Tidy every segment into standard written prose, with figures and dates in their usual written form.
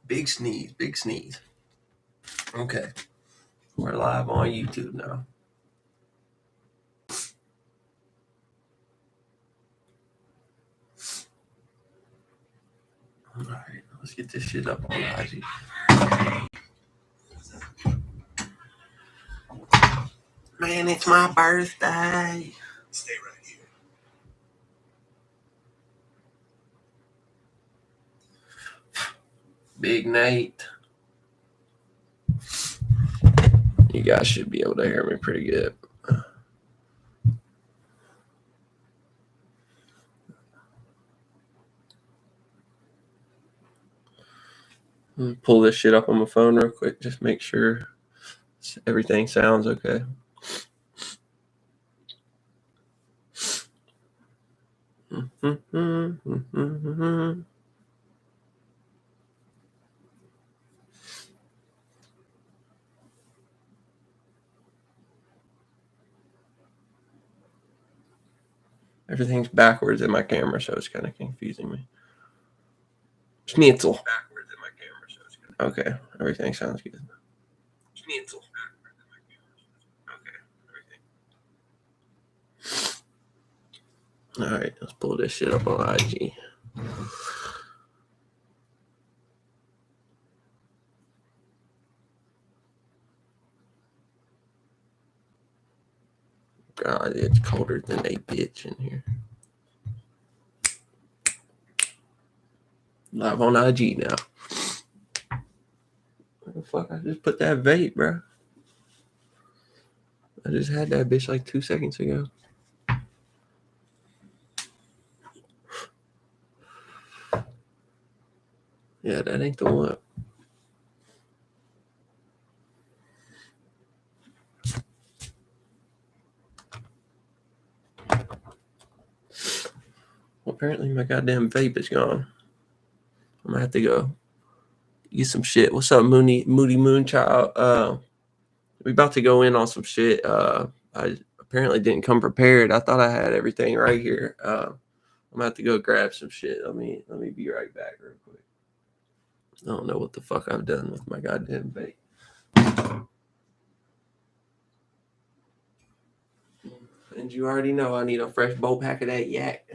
Big sneeze, big sneeze. Okay, we're live on YouTube now. All right, let's get this shit up on IG. Man, it's my birthday. Stay right here. Big Nate. You guys should be able to hear me pretty good. Pull this shit up on my phone real quick. Just make sure everything sounds okay. Everything's backwards in my camera, so it's kind of confusing me. Schnitzel. Okay, everything sounds good. Schnitzel. Okay, everything. All right, let's pull this shit up on IG. God, it's colder than a bitch in here. Live on IG now. What the fuck? I just put that vape, bro. I just had that bitch like 2 seconds ago. Yeah, that ain't the one. Well, apparently my goddamn vape is gone. I'm gonna have to go get some shit. What's up, Moody Moonchild? We about to go in on some shit. I apparently didn't come prepared. I thought I had everything right here. I'm gonna have to go grab some shit. Let me be right back real quick. I don't know what the fuck I've done with my goddamn vape. And you already know I need a fresh bowl pack of that yak.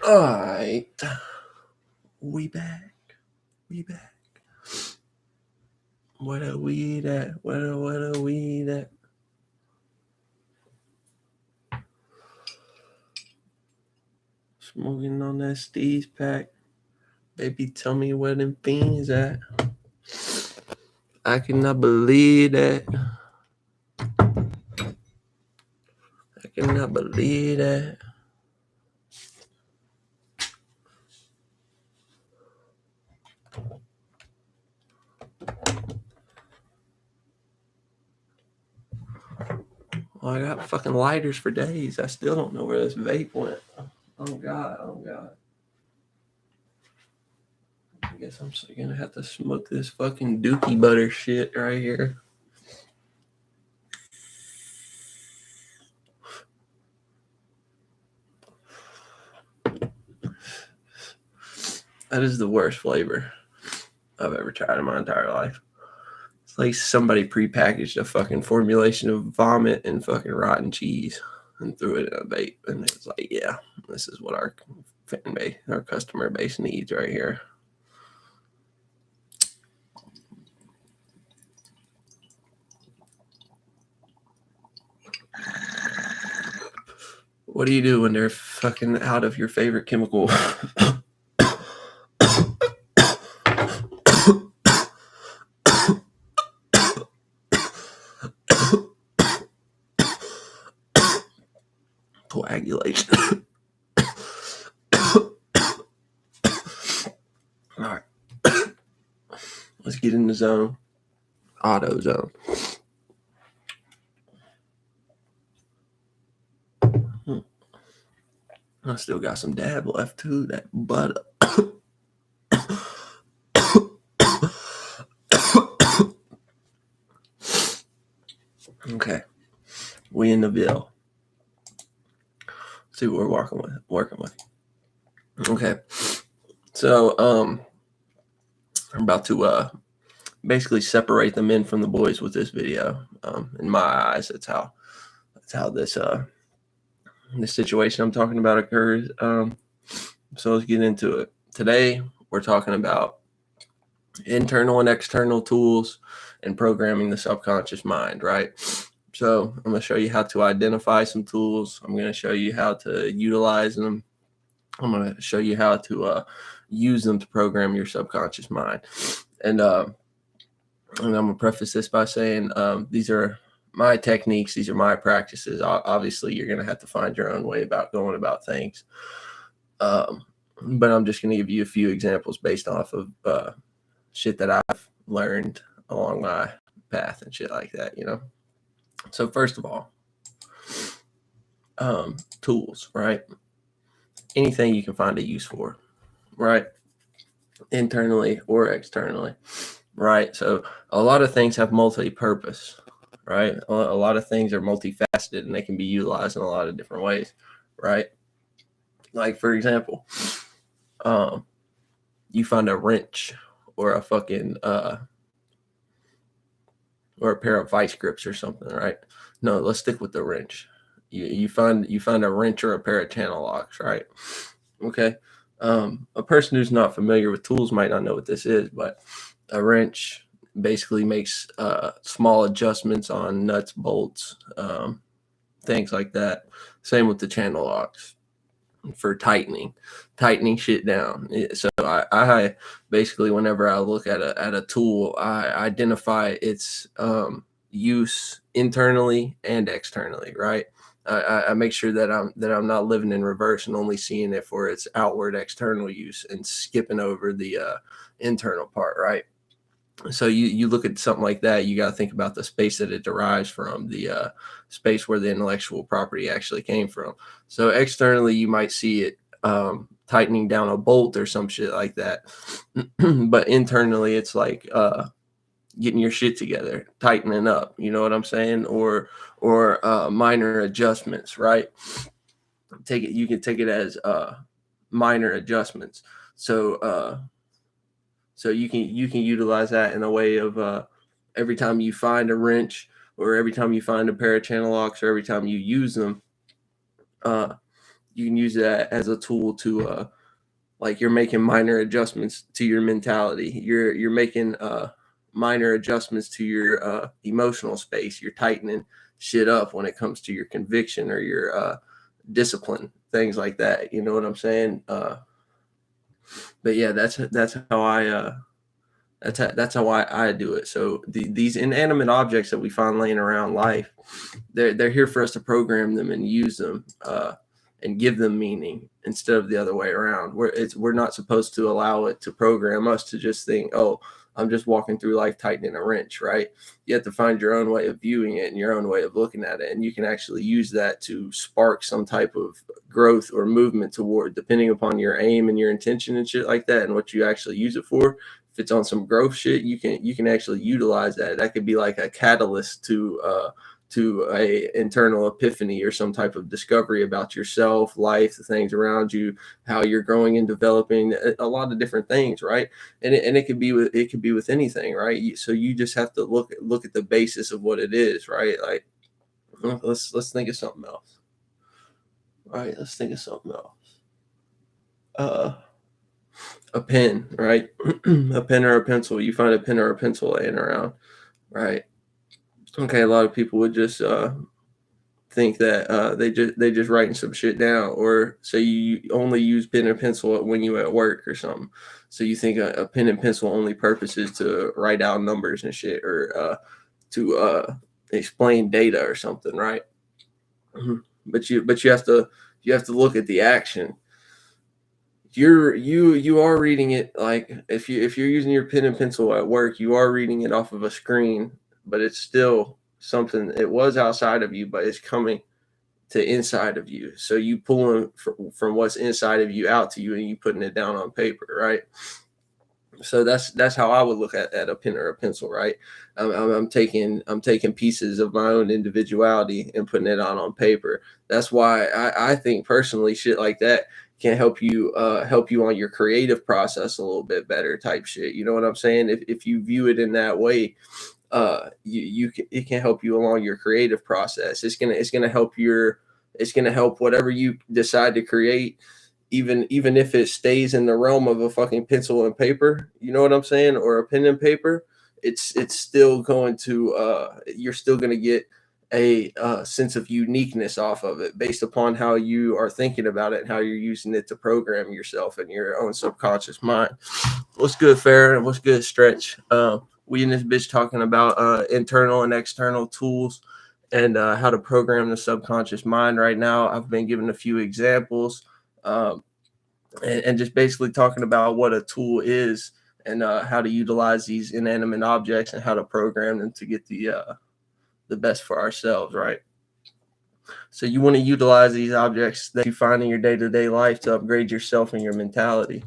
All right. We back. What a weed at? What a weed at? Smoking on that Steve's pack. Baby, tell me where them fiends at. I cannot believe that. I cannot believe that. Well, I got fucking lighters for days. I still don't know where this vape went. Oh God. I guess I'm gonna have to smoke this fucking dookie butter shit right here. That is the worst flavor I've ever tried in my entire life. It's like somebody prepackaged a fucking formulation of vomit and fucking rotten cheese and threw it in a vape. And it was like, yeah, this is what our fan base, our customer base needs right here. What do you do when they're fucking out of your favorite chemical? Coagulation. All right. Let's get in the zone. Auto zone. I still got some dab left too. That butter. Okay. We in the Ville. See what we're working with. Okay. So I'm about to basically separate the men from the boys with this video. In my eyes, that's how this situation I'm talking about occurs. So let's get into it. Today we're talking about internal and external tools and programming the subconscious mind, right? So I'm going to show you how to identify some tools. I'm going to show you how to utilize them. I'm going to show you how to use them to program your subconscious mind. And I'm going to preface this by saying these are my techniques. These are my practices. Obviously, you're going to have to find your own way about going about things. But I'm just going to give you a few examples based off of shit that I've learned along my path and shit like that, you know? So first of all, tools, right? Anything you can find a use for, right? Internally or externally, right? So a lot of things have multi-purpose, right? A lot of things are multifaceted and they can be utilized in a lot of different ways, right? Like, for example, you find a wrench or a fucking or a pair of vice grips or something, right? No, let's stick with the wrench. You find a wrench or a pair of channel locks, right? Okay. A person who's not familiar with tools might not know what this is, but a wrench basically makes small adjustments on nuts, bolts, things like that. Same with the channel locks for tightening shit down. So I basically, whenever I look at a tool, I identify its use internally and externally, right? I make sure that I'm not living in reverse and only seeing it for its outward external use and skipping over the internal part, right? So you look at something like that, you got to think about the space that it derives from, the space where the intellectual property actually came from. So externally, you might see it tightening down a bolt or some shit like that, but internally, it's like getting your shit together, tightening up. You know what I'm saying? Or minor adjustments, right? You can take it as minor adjustments. So you can utilize that in a way of every time you find a wrench or every time you find a pair of channel locks or every time you use them, you can use that as a tool to like you're making minor adjustments to your mentality. You're making minor adjustments to your emotional space. You're tightening shit up when it comes to your conviction or your discipline, things like that. You know what I'm saying? But yeah, that's how I do it. So these inanimate objects that we find laying around life, they're here for us to program them and use them and give them meaning instead of the other way around. We're not supposed to allow it to program us to just think, oh, I'm just walking through life tightening a wrench, right? You have to find your own way of viewing it and your own way of looking at it, and you can actually use that to spark some type of growth or movement toward, depending upon your aim and your intention and shit like that, and what you actually use it for. If it's on some growth shit, you can actually utilize that. That could be like a catalyst to a internal epiphany or some type of discovery about yourself, life, the things around you, how you're growing and developing, a lot of different things, right? And it could be with anything, right? So you just have to look at the basis of what it is, right? Like let's think of something else. All right, let's think of something else. A pen, right? A pen or a pencil. You find a pen or a pencil laying around, right? Okay, a lot of people would just think that they just writing some shit down, or say you only use pen and pencil when you at work or something. So you think a pen and pencil only purpose is to write down numbers and shit, or to explain data or something, right? But you have to look at the action. You are reading it, like if you're using your pen and pencil at work, you are reading it off of a screen, but it's still something. It was outside of you, but it's coming to inside of you. So you pulling from what's inside of you out to you, and you putting it down on paper, right? So that's how I would look at a pen or a pencil, right? I'm taking pieces of my own individuality and putting it on paper. That's why I think personally shit like that can help you on your creative process a little bit better, type shit. You know what I'm saying? If you view it in that way, it can help you along your creative process. It's gonna help whatever you decide to create, even if it stays in the realm of a fucking pencil and paper, you know what I'm saying, or a pen and paper. It's still going to you're still going to get a sense of uniqueness off of it, based upon how you are thinking about it and how you're using it to program yourself and your own subconscious mind. What's good, Farron? What's good, Stretch? We in this bitch talking about internal and external tools and how to program the subconscious mind. Right now, I've been giving a few examples. And just basically talking about what a tool is, and how to utilize these inanimate objects and how to program them to get the best for ourselves, right? So you want to utilize these objects that you find in your day-to-day life to upgrade yourself and your mentality.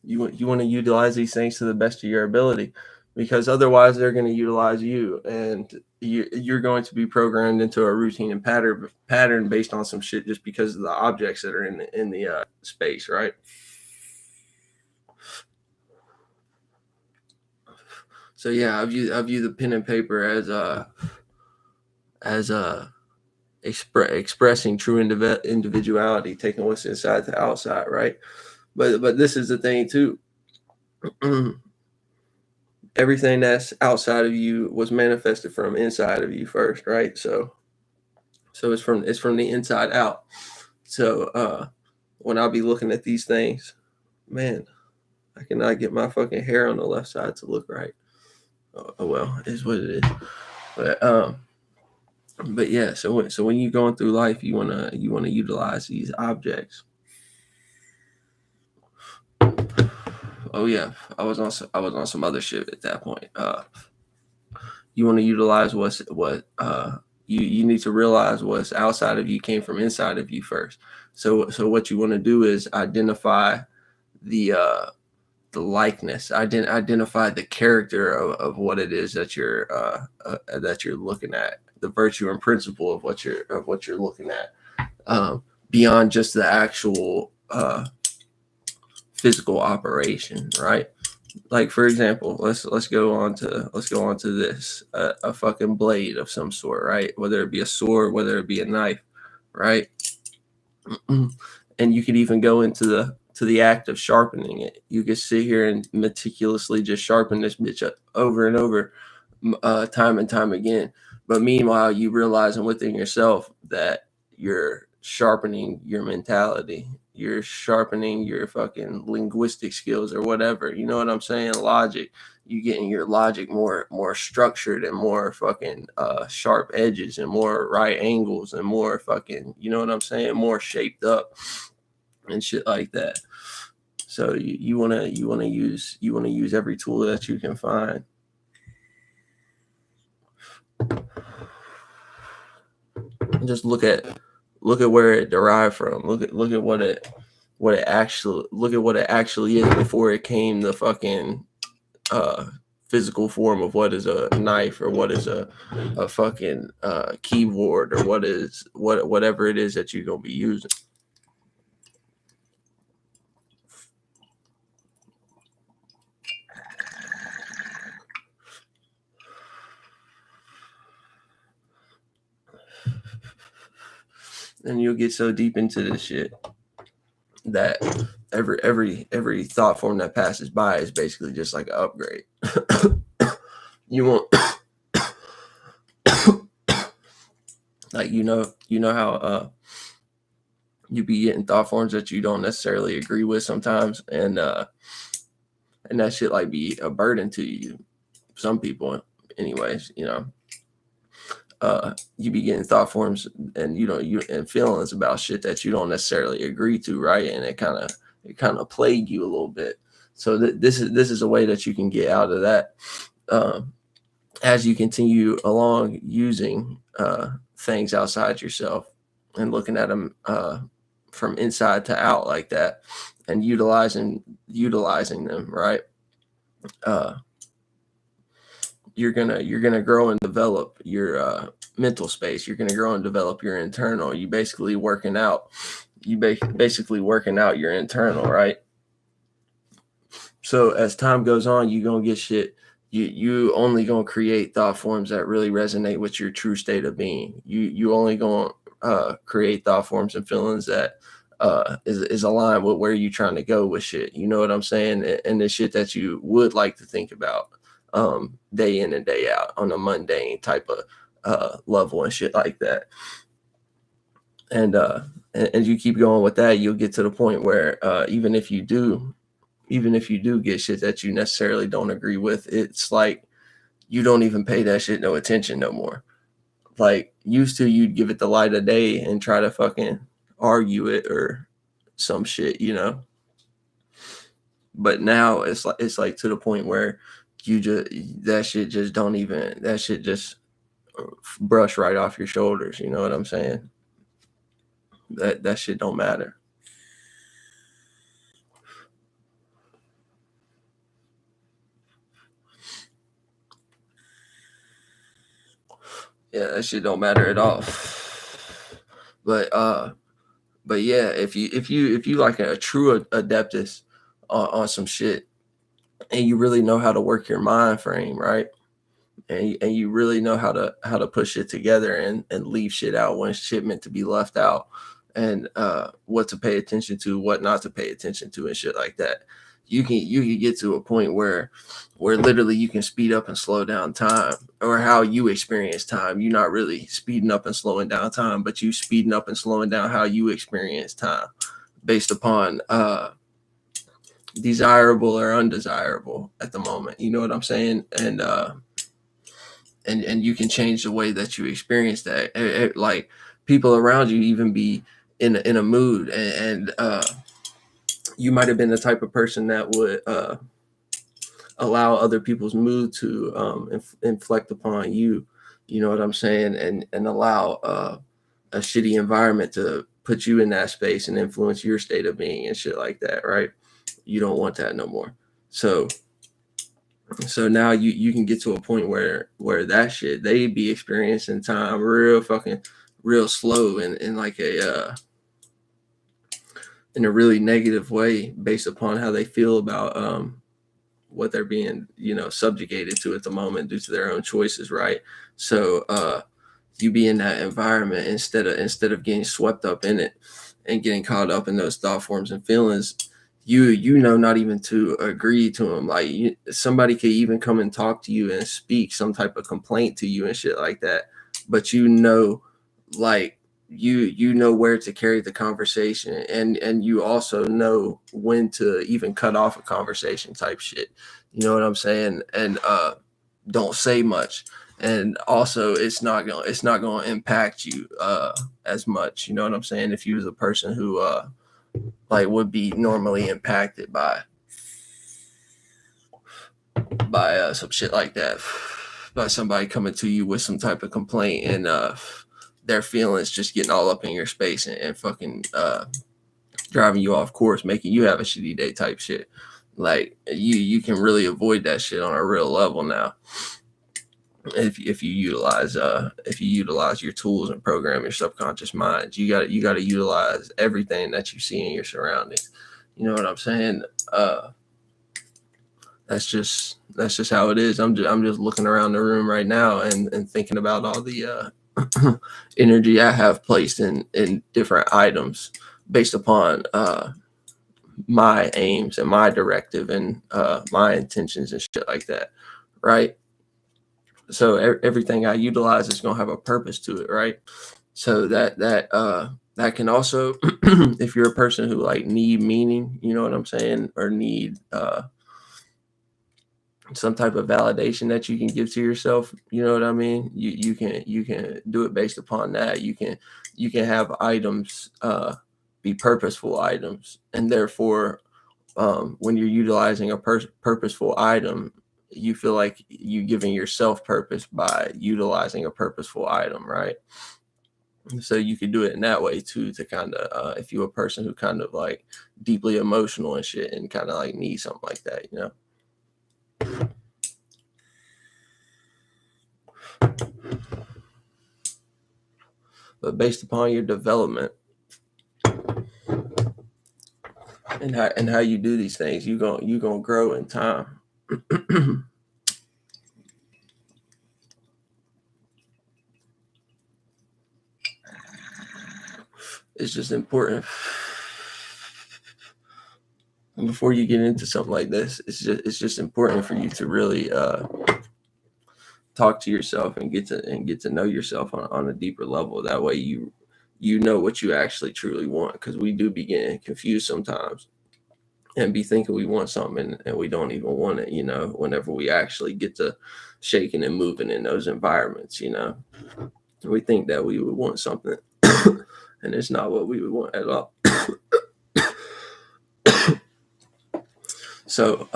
You want to utilize these things to the best of your ability, because otherwise they're going to utilize you, and you're going to be programmed into a routine and pattern based on some shit just because of the objects that are in the space, right? So yeah, I view the pen and paper as expressing true individuality, taking what's inside to outside, right? But this is the thing too. Everything that's outside of you was manifested from inside of you first, right? So it's from the inside out. So when I'll be looking at these things, man, I cannot get my fucking hair on the left side to look right. Oh well, it is what it is. But yeah, so when you're going through life, you wanna utilize these objects. Oh yeah, I was on some other shit at that point. You want to utilize you need to realize what's outside of you came from inside of you first. So what you want to do is identify the likeness, identify the character of what it is that you're looking at, the virtue and principle of what you're looking at, beyond just the actual physical operation, right? Like for example, let's go on to this a fucking blade of some sort, right? Whether it be a sword, whether it be a knife, right? And you could even go into the act of sharpening it. You could sit here and meticulously just sharpen this bitch up over and over, time and time again. But meanwhile, you realizing within yourself that you're sharpening your mentality, you're sharpening your fucking linguistic skills or whatever. You know what I'm saying? Logic. You getting your logic more structured and more fucking sharp edges and more right angles and more fucking, you know what I'm saying, more shaped up and shit like that. So you wanna use every tool that you can find. And just look at where it derived from. Look at what it actually is before it came the fucking physical form of what is a knife or what is a fucking keyboard or whatever it is that you're gonna be using. And you'll get so deep into this shit that every thought form that passes by is basically just like an upgrade. You won't like how you be getting thought forms that you don't necessarily agree with sometimes, and that shit like be a burden to you. Some people, anyways, you be getting thought forms and and feelings about shit that you don't necessarily agree to, right? And it kind of plague you a little bit. So this is a way that you can get out of that, as you continue along using things outside yourself and looking at them from inside to out like that, and utilizing them, right? You're gonna grow and develop your mental space. You're gonna grow and develop your internal. You basically working out. Basically working out your internal, right? So as time goes on, you gonna get shit. You only gonna create thought forms that really resonate with your true state of being. You only gonna create thought forms and feelings that is aligned with where you trying to go with shit. You know what I'm saying? And the shit that you would like to think about day in and day out on a mundane type of level and shit like that. And you keep going with that, you'll get to the point where even if you do get shit that you necessarily don't agree with, it's like you don't even pay that shit no attention no more. Like used to, you'd give it the light of day and try to fucking argue it or some shit, But now it's like to the point where that shit just brush right off your shoulders. You know what I'm saying? That shit don't matter. Yeah, that shit don't matter at all. But yeah, if you like a true adeptus on some shit, and you really know how to work your mind frame, right? And you really know how to put shit together and leave shit out when shit meant to be left out, and what to pay attention to, what not to pay attention to, and shit like that. You can get to a point where literally you can speed up and slow down time, or how you experience time. You're not really speeding up and slowing down time, but you speeding up and slowing down how you experience time based upon desirable or undesirable at the moment. You know what I'm saying? And you can change the way that you experience that. Like people around you even be in a mood, and you might have been the type of person that would allow other people's mood to inflect upon you. You know what I'm saying? And allow a shitty environment to put you in that space and influence your state of being and shit like that, right? You don't want that no more. So now you can get to a point where that shit, they be experiencing time real slow and in like in a really negative way based upon how they feel about they're being, subjugated to at the moment due to their own choices, right? So you be in that environment instead of getting swept up in it and getting caught up in those thought forms and feelings. You know, not even to agree to them. Like somebody could even come and talk to you and speak some type of complaint to you and shit like that, but like you know where to carry the conversation, and you also know when to even cut off a conversation type shit. You know what I'm saying? And don't say much. And also it's not gonna impact you as much. You know what I'm saying? If you was a person who like would be normally impacted by some shit like that, by somebody coming to you with some type of complaint and their feelings just getting all up in your space and fucking driving you off course, making you have a shitty day type shit. Like you can really avoid that shit on a real level now if you utilize your tools and program your subconscious mind. You got to utilize everything that you see in your surroundings. You know what I'm saying? That's just how it is. I'm just looking around the room right now and thinking about all the energy I have placed in different items based upon my aims and my directive and my intentions and shit like that, right? So everything I utilize is gonna have a purpose to it, right? So that can also, if you're a person who like need meaning, you know what I'm saying, or need some type of validation that you can give to yourself, you know what I mean? You can do it based upon that. You can have items be purposeful items, and therefore when you're utilizing a purposeful item, you feel like you giving yourself purpose by utilizing a purposeful item, right? So you could do it in that way too, to kind of if you're a person who kind of like deeply emotional and shit and kind of like need something like that, you know. But based upon your development and how you do these things, you gonna grow in time. It's just important. And before you get into something like this, it's just important for you to really talk to yourself and get to know yourself on a deeper level. That way you know what you actually truly want, because we do be getting confused sometimes and be thinking we want something and we don't even want it, you know, whenever we actually get to shaking and moving in those environments, you know. We think that we would want something and it's not what we would want at all. So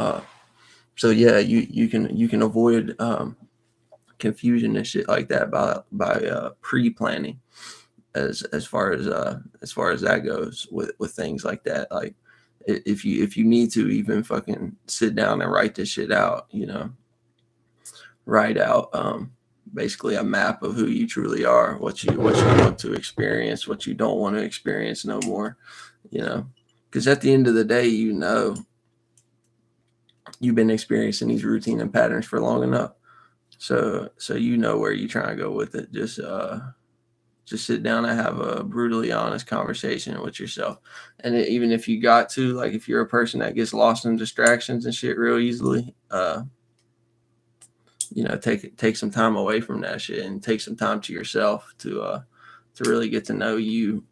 yeah, you can avoid confusion and shit like that by pre-planning as far as that goes with things like that. Like if you need to even fucking sit down and write this shit out, you know, write out basically a map of who you truly are, what you want to experience, what you don't want to experience no more, you know, because at the end of the day, you know, you've been experiencing these routine and patterns for long enough. So you know where you're trying to go with it. Just sit down and have a brutally honest conversation with yourself. And even if you got to, like, if you're a person that gets lost in distractions and shit real easily, you know, take some time away from that shit and take some time to yourself to really get to know you.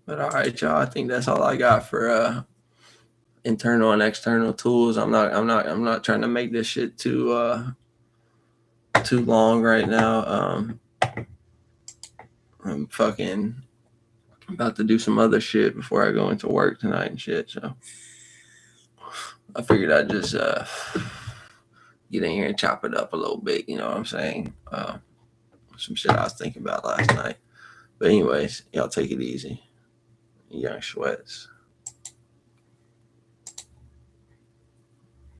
But all right, y'all. I think that's all I got for internal and external tools. I'm not trying to make this shit too long right now. I'm fucking about to do some other shit before I go into work tonight and shit. So I figured I'd just get in here and chop it up a little bit. You know what I'm saying? Some shit I was thinking about last night. But anyways, y'all take it easy. Young Sweats.